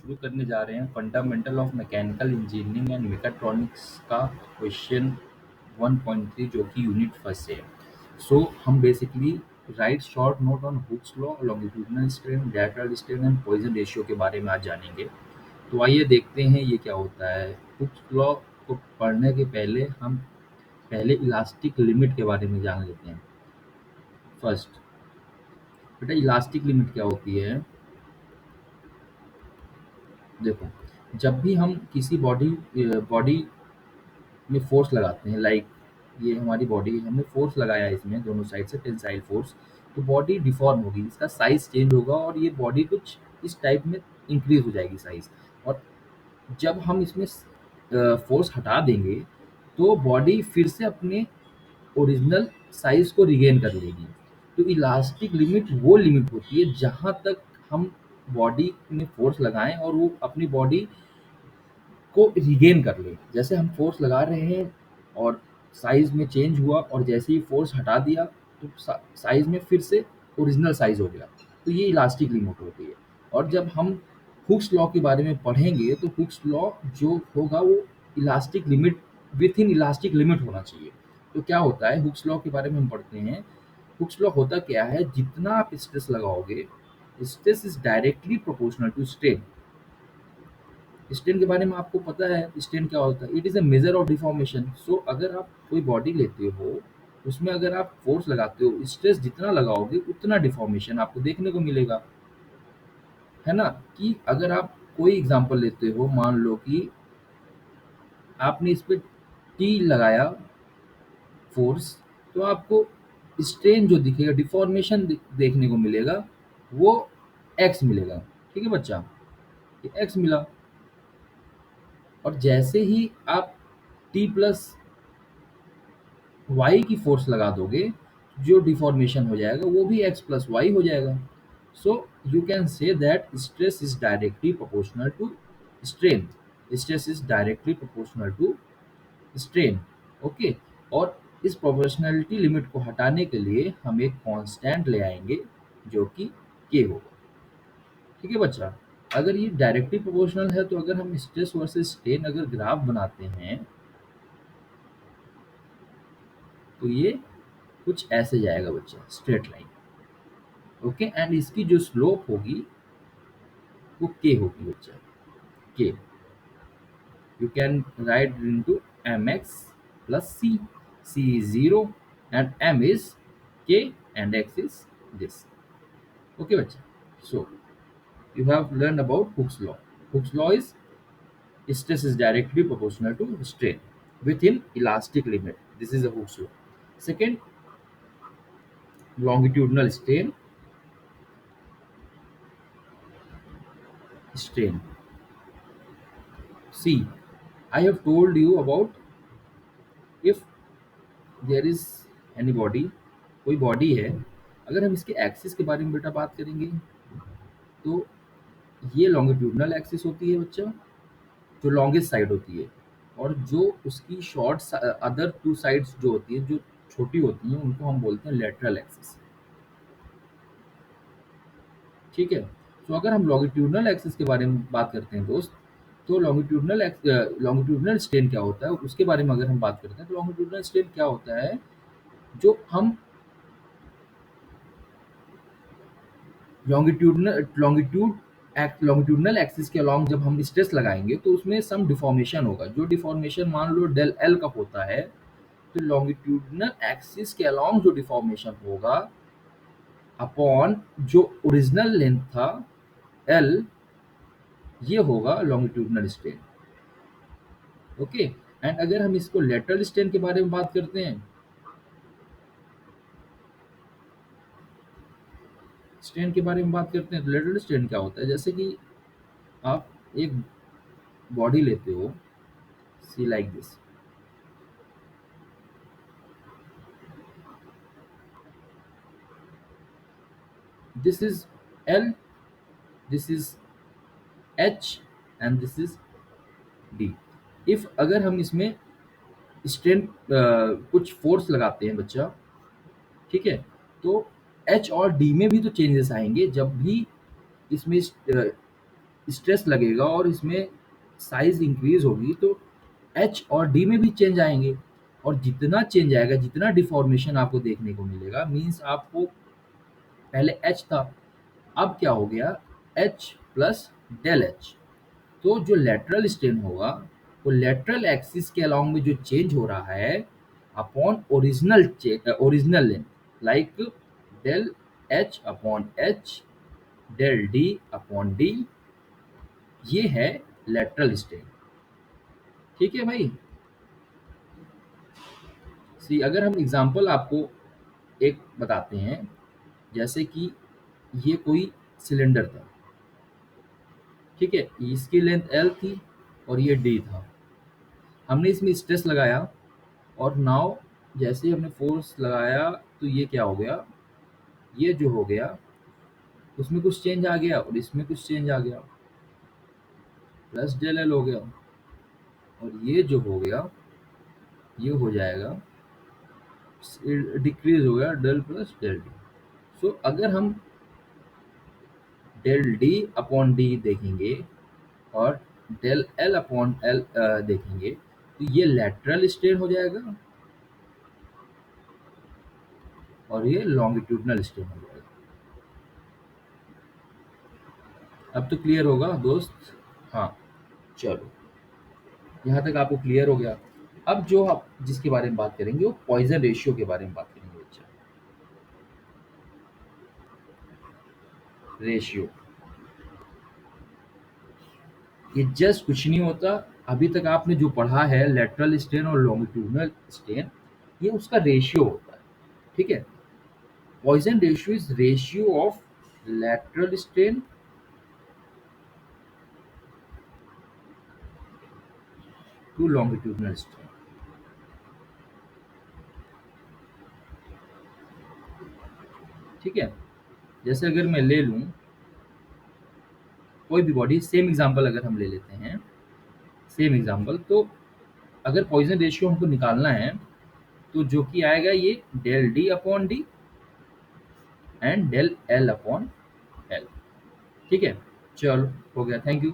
शुरू करने जा रहे हैं fundamental of mechanical engineering and mechatronics का क्वेश्चन 1.3 जो कि यूनिट फर्स्ट है। सो हम basically right short note on Hooke's law, longitudinal strain, lateral strain and Poisson ratio के बारे में आज जानेंगे। तो आइए देखते हैं ये क्या होता है। हुक्स लॉ को पढ़ने के पहले हम पहले इलास्टिक लिमिट के बारे में जान लेते हैं। फर्स्ट बेटा, इलास्टिक लिमिट क्या होती है? देखो, जब भी हम किसी बॉडी में फोर्स लगाते हैं, लाइक ये हमारी बॉडी है, हमने फोर्स लगाया है इसमें दोनों साइड से टेंसाइल फोर्स, तो बॉडी डिफॉर्म होगी, इसका साइज चेंज होगा और ये बॉडी कुछ इस टाइप में इंक्रीज हो जाएगी साइज। और जब हम इसमें फोर्स हटा देंगे तो बॉडी फिर से अपने ओरिजिनल साइज को रिगेन कर लेगी। तो इलास्टिक लिमिट वो लिमिट होती है जहाँ तक हम बॉडी में फोर्स लगाएं और वो अपनी बॉडी को रिगेन कर ले। जैसे हम फोर्स लगा रहे हैं और साइज में चेंज हुआ और जैसे ही फोर्स हटा दिया तो साइज में फिर से ओरिजिनल साइज हो गया। तो ये इलास्टिक लिमिट होती है। और जब हम हुक्स लॉ के बारे में पढ़ेंगे तो हुक्स लॉ जो होगा वो elastic limit with in elastic limit होना चाहिए। तो क्या होता है हुक्स लॉ के बारे में हम पढ़ते हैं। हुक्स लॉ होता क्या है, जितना आप स्ट्रेस लगाओगे, stress is directly proportional to strain. Strain के बारे में आपको पता है, स्टेन क्या होता है? It is a measure of deformation. So अगर आप कोई बॉडी लेते हो, उसमें अगर आप फोर्स लगाते हो, स्ट्रेस जितना लगाओगे उतना डिफॉर्मेशन आपको देखने को मिलेगा, है ना? कि अगर आप कोई एग्जांपल लेते हो, मान लो कि आपने इस पे टी लगाया फोर्स, तो आपको स्ट्रेन जो दिखेगा, डिफॉर्मेशन देखने को मिलेगा, वो एक्स मिलेगा। ठीक है बच्चा, ये एक्स मिला। और जैसे ही आप टी प्लस वाई की फोर्स लगा दोगे, जो डिफॉर्मेशन हो जाएगा वो भी एक्स प्लस वाई हो जाएगा। So you can say that stress is directly proportional to strain. Stress is directly proportional to strain. Okay. और इस प्रोपोर्शनलिटी लिमिट को हटाने के लिए हम एक कांस्टेंट ले आएंगे जो कि के होगा। ठीक है बच्चा, अगर ये डायरेक्टली प्रोपोर्शनल है तो अगर हम स्ट्रेस वर्सेस स्ट्रेन अगर ग्राफ बनाते हैं तो ये कुछ ऐसे जाएगा बच्चा, स्ट्रेट लाइन। ओके, एंड इसकी जो स्लोप होगी वो के होगी बच्चा, K. You can write into M X plus C. C is zero and M is K and X is this. Okay बच्चा, so you have learned about Hooke's law. Hooke's law is stress is directly proportional to strain within elastic limit. This is a Hooke's law. Second, longitudinal strain. See, I have told you about if there is any body, कोई body है, अगर हम इसके axis के बारे में बेटा बात करेंगे तो ये लॉन्गिट्यूडनल एक्सिस होती है बच्चा, जो लॉन्गेस्ट साइड होती है। और जो उसकी शॉर्ट अदर टू साइड्स जो होती है, जो छोटी होती हैं, उनको हम बोलते हैं लेटरल एक्सिस। ठीक है। तो अगर हम लॉन्गिट्यूडनल एक्सिस के बारे में बात करते हैं दोस्त, तो लॉन्गिट्यूडनल स्ट्रेन क्या होता है उसके बारे में अगर हम बात करते हैं तो लॉन्गिट्यूडनल स्ट्रेन क्या होता है, जो हम लॉन्गिट्यूडनल एक्सिस के अलॉन्ग जब हम स्ट्रेस लगाएंगे तो उसमें सम डिफॉर्मेशन होगा। जो डिफॉर्मेशन मान लो डेल एल का होता है, तो लॉन्गिट्यूडनल एक्सिस के अलॉन्ग जो डिफॉर्मेशन होगा अपॉन जो ओरिजिनल लेंथ था एल, ये होगा लॉन्गिट्यूडनल स्ट्रेन। ओके। एंड अगर हम इसको लेटरल स्ट्रेन के बारे में बात करते हैं, स्ट्रेन के बारे में बात करते हैं तो लेटरल स्ट्रेन क्या होता है, जैसे कि आप एक बॉडी लेते हो, see like this, this is L, this is H and this is D. If अगर हम इसमें स्ट्रेन कुछ फोर्स लगाते हैं बच्चा, ठीक है, तो एच और डी में भी तो चेंजेस आएंगे जब भी इसमें स्ट्रेस लगेगा और इसमें साइज इंक्रीज होगी, तो एच और डी में भी चेंज आएंगे। और जितना चेंज आएगा, जितना डिफॉर्मेशन आपको देखने को मिलेगा, मीन्स आपको पहले एच था, अब क्या हो गया, एच प्लस डेल एच। तो जो लेटरल स्ट्रेन होगा, वो लेटरल एक्सिस के अलोंग में जो चेंज हो रहा है upon original length, like del H upon H, del D upon D, ये है लेटरल स्ट्रेन। ठीक है भाई। सी अगर हम एग्जांपल आपको एक बताते हैं, जैसे कि ये कोई सिलेंडर था, ठीक है, इसकी लेंथ एल थी और ये डी था। हमने इसमें स्ट्रेस लगाया और नाव जैसे ही हमने फोर्स लगाया, तो ये क्या हो गया, ये जो हो गया उसमें कुछ चेंज आ गया और इसमें कुछ चेंज आ गया, प्लस डेल एल हो गया। और ये जो हो गया, ये हो जाएगा, डिक्रीज हो गया, डेल प्लस डेल डी। सो अगर हम डेल डी अपॉन डी देखेंगे और डेल एल अपॉन एल देखेंगे, तो ये लेटरल स्ट्रेन हो जाएगा और ये लॉन्गिट्यूडनल स्ट्रेन हो जाएगा। अब तो क्लियर होगा दोस्त? हाँ, चलो, यहाँ तक आपको क्लियर हो गया। अब जो आप जिसके बारे में बात करेंगे, वो पॉइजन रेशियो के बारे में बात करेंगे बच्चा। रेशियो, ये जस्ट कुछ नहीं होता। अभी तक आपने जो पढ़ा है लेटरल स्ट्रेन और लॉन्गिट्यूडनल स्ट्रेन, ये उसका रेशियो होता है। ठीक है, Poisson ratio is ratio of lateral strain to longitudinal strain। ठीक है, जैसे अगर मैं ले लूं कोई भी बॉडी, सेम एग्जांपल अगर हम ले लेते हैं, सेम एग्जांपल, तो अगर पॉइजन रेशियो हमको निकालना है, तो जो कि आएगा ये del D upon D and del L upon L. ठीक है, चलो, हो गया, थैंक यू।